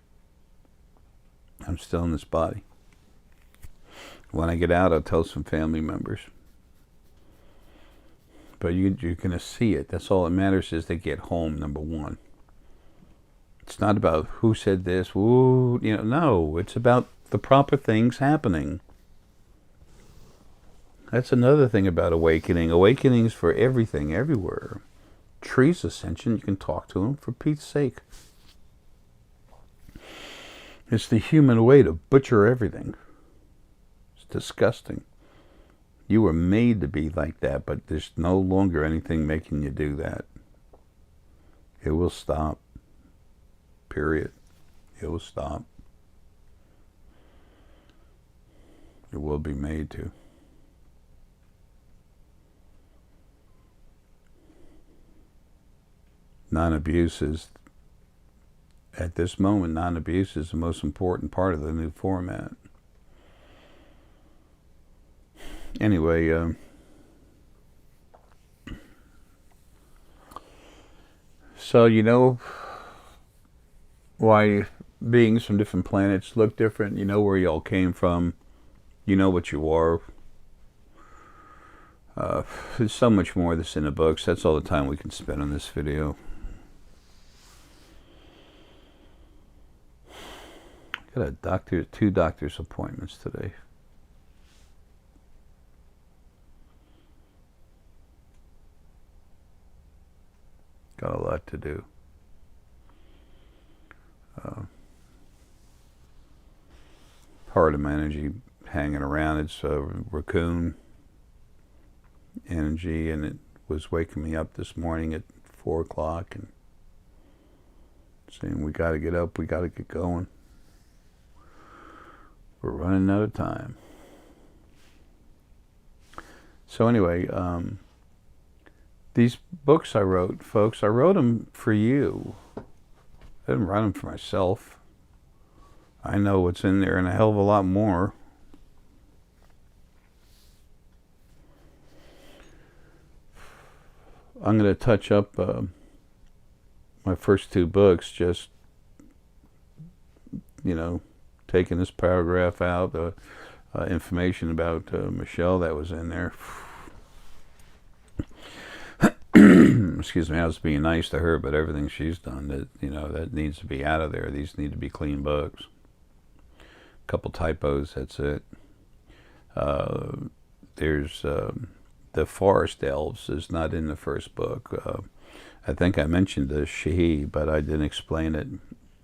I'm still in this body. When I get out, I'll tell some family members. But you're going to see it. That's all that matters, is they get home, number one. It's not about who said this. Ooh, no. It's about the proper things happening. That's another thing about awakening. Awakening's for everything, everywhere. Trees ascension, you can talk to them, for Pete's sake. It's the human way to butcher everything. It's disgusting. You were made to be like that, but there's no longer anything making you do that. It will stop. Period. It will stop. It will be made to. Non-abuse is, at this moment, non-abuse is the most important part of the new format. Anyway, so you know why beings from different planets look different. You know where you all came from. You know what you are. There's so much more that's in the books. That's all the time we can spend on this video. Got two doctor's appointments today. Got a lot to do. Part of my energy hanging around. It's raccoon energy, and it was waking me up this morning at 4 o'clock and saying, we got to get up, we got to get going. We're running out of time. So anyway, these books I wrote, folks, I wrote them for you. I didn't write them for myself. I know what's in there and a hell of a lot more. I'm going to touch up my first 2 books, just, taking this paragraph out, information about Michelle that was in there. Excuse me, I was being nice to her, but everything she's done, that needs to be out of there. These need to be clean books. A couple typos, that's it. There's the forest elves is not in the first book. I think I mentioned the she, but I didn't explain it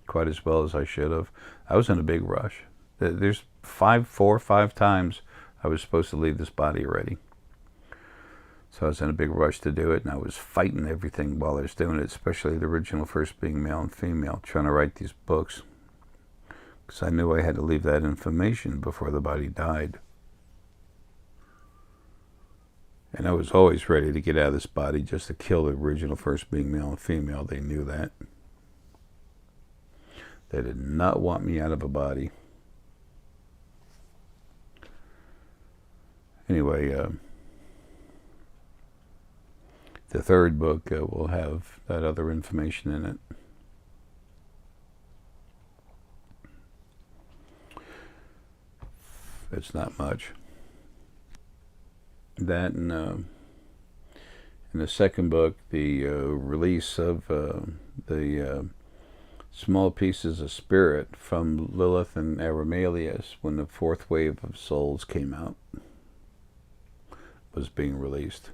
quite as well as I should have. I was in a big rush. There's 4 or 5 times I was supposed to leave this body already. So I was in a big rush to do it, and I was fighting everything while I was doing it, especially the original first being male and female, trying to write these books. Because I knew I had to leave that information before the body died. And I was always ready to get out of this body just to kill the original first being, male and female. They knew that. They did not want me out of a body. Anyway, the third book will have that other information in it. It's not much. That and in the second book, the release of the small pieces of spirit from Lilith and Arae when the fourth wave of souls came out, was being released.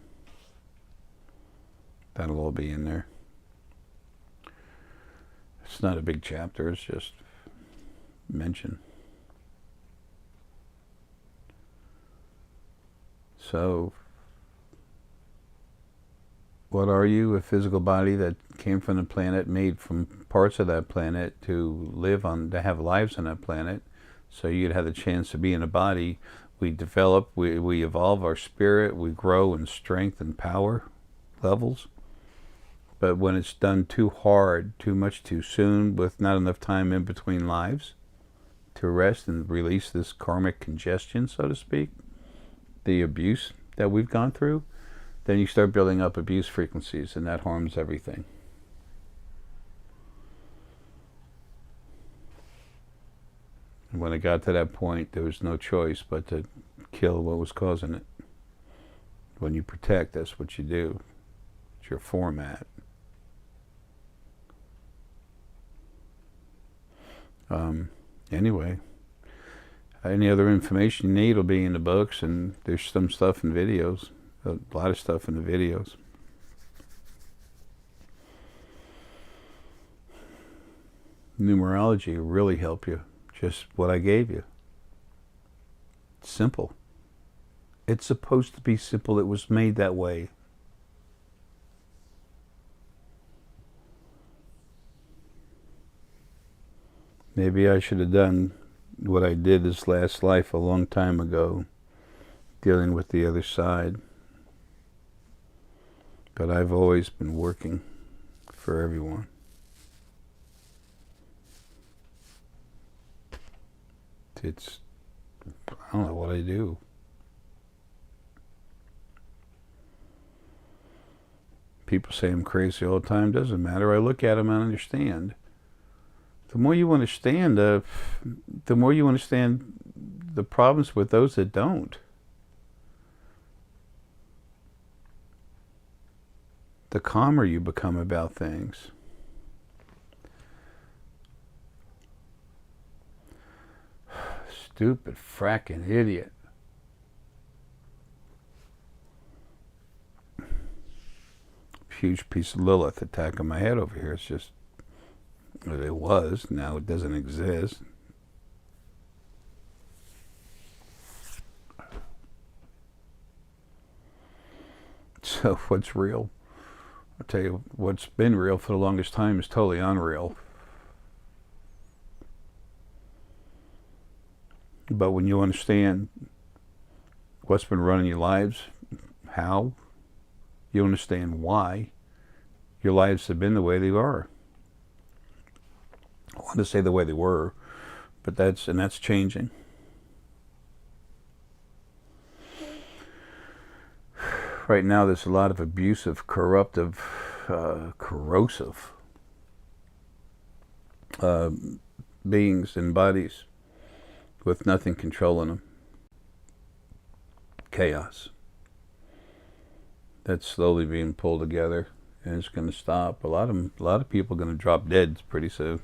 That'll all be in there. It's not a big chapter, it's just mention. So, what are you? A physical body that came from the planet, made from parts of that planet to live on, to have lives on that planet. So you'd have the chance to be in a body. We develop, we evolve our spirit, we grow in strength and power levels. But when it's done too hard, too much too soon, with not enough time in between lives to rest and release this karmic congestion, so to speak, the abuse that we've gone through, then you start building up abuse frequencies, and that harms everything. And when it got to that point, there was no choice but to kill what was causing it. When you protect, that's what you do. It's your format. Anyway, any other information you need will be in the books, and there's some stuff in videos, a lot of stuff in the videos. Numerology will really help you. Just what I gave you. It's simple. It's supposed to be simple. It was made that way. Maybe I should have done what I did this last life a long time ago, dealing with the other side. But I've always been working for everyone. It's, I don't know what I do. People say I'm crazy all the time. Doesn't matter. I look at them and understand. The more you understand, the more you understand the problems with those that don't. The calmer you become about things. Stupid fracking idiot. Huge piece of Lilith attacking my head over here. It's just, it was, now it doesn't exist. So what's real? I'll tell you, what's been real for the longest time is totally unreal. But when you understand what's been running your lives, how, you understand why your lives have been the way they are. I want to say the way they were, but that's changing. Right now there's a lot of abusive, corruptive, corrosive beings and bodies with nothing controlling them. Chaos. That's slowly being pulled together, and it's going to stop. A lot of people are going to drop dead pretty soon.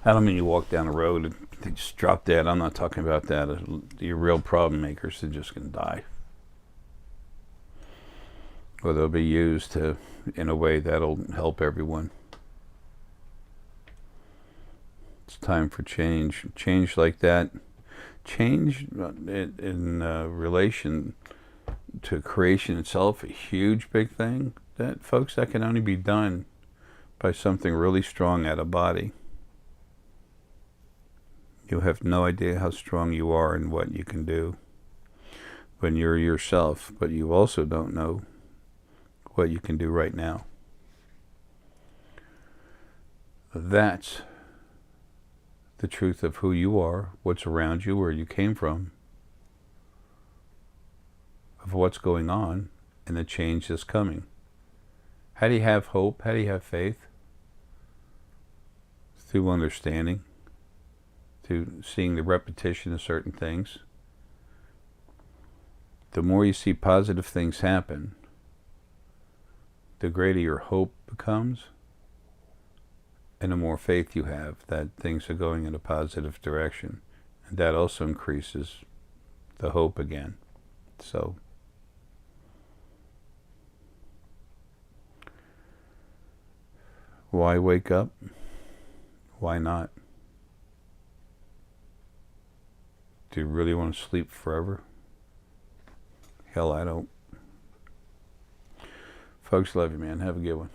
I don't mean you walk down the road and they just drop dead. I'm not talking about that. Your real problem makers are just going to die. Or they'll be used in a way that'll help everyone. It's time for change. Change like that. Change in relation to creation itself, a huge big thing. That, folks, that can only be done by something really strong out of body. You have no idea how strong you are and what you can do. when you're yourself, but you also don't know what you can do right now. That's the truth of who you are, what's around you, where you came from, of what's going on, and the change that's coming. How do you have hope? How do you have faith? Through understanding, through seeing the repetition of certain things. The more you see positive things happen, the greater your hope becomes, and the more faith you have that things are going in a positive direction. And that also increases the hope again. So, why wake up? Why not? Do you really want to sleep forever? Hell, I don't. Folks, love you, man. Have a good one.